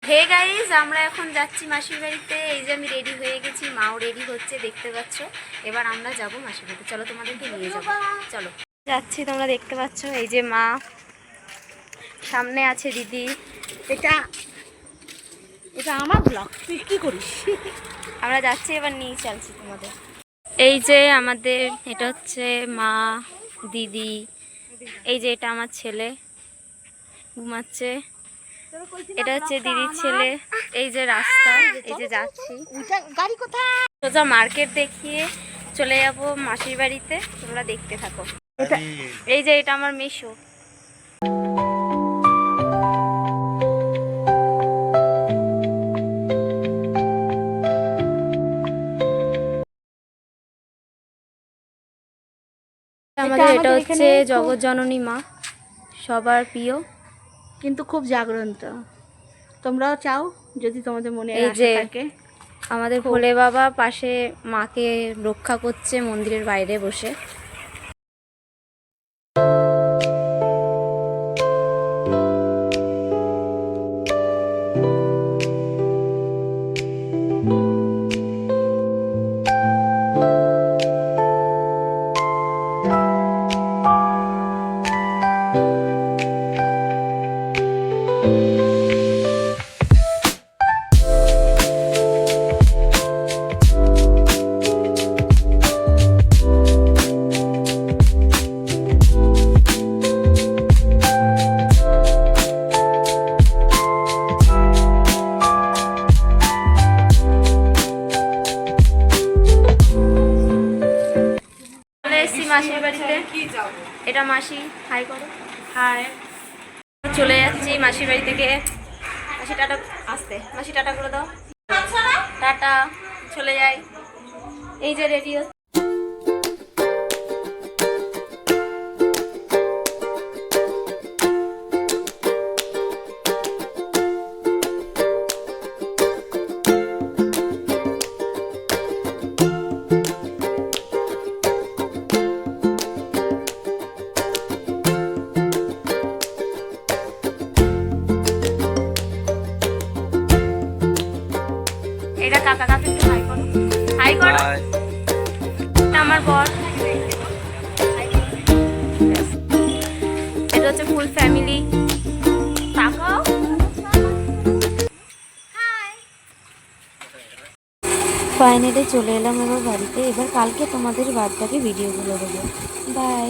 Hey guys, আমরা এখন যাচ্ছি মাসির বাড়িতে। এই যে আমি রেডি হয়ে গেছি, মাও রেডি হচ্ছে, দেখতে পাচ্ছ। এবার আমরা যাব মাসির বাড়িতে। চলো তোমাদেরকে নিয়ে যাবো, চলো যাচ্ছি। তোমরা দেখতে পাচ্ছ, এই যে মা, সামনে আছে দিদি। এটা এটা আমার ব্লগ, তুই কি করিস? আমরা যাচ্ছি, এবার নিয়ে চলছি তোমাদের। এই যে আমাদের, এটা হচ্ছে মা, দিদি। এই যে এটা আমার ছেলে ঘুমাচ্ছে, এটা হচ্ছে দিদির ছেলে। এই যে রাস্তা, এই যে যাচ্ছি, গাড়ি কোথায়? সোজা মার্কেট দেখিয়ে চলে যাব মাসির বাড়িতে। তোমরা দেখতে থাকো। এই যে এটা আমার মেশো। আমাদের এটা হচ্ছে জগৎ জননী মা, সবার প্রিয়, কিন্তু খুব জাগ্রন্ত। তোমরাও চাও যদি তোমাদের মনে এই যে থাকে। আমাদের ভোলে বাবা পাশে মাকে রক্ষা করছে মন্দিরের বাইরে বসে। মাসির বাড়িতে, এটা মাসি, হাই করো। হাই। চলে যাচ্ছি মাসির বাড়ি থেকে। মাসি টাটা, আসতে মাসি টাটা করে দাও। টাটা, চলে যাই। এই যে রেডিও। এটা কাকা, কাকা একটু হাই করো, হাই করো। এটা আমার বর, এটা হচ্ছে ফুল ফ্যামিলি। তাকাও। ফাইনালি চলে এলাম এবার বাড়িতে। এবার কালকে তোমাদের বাদ বাকি ভিডিওগুলো দেবো। বাই।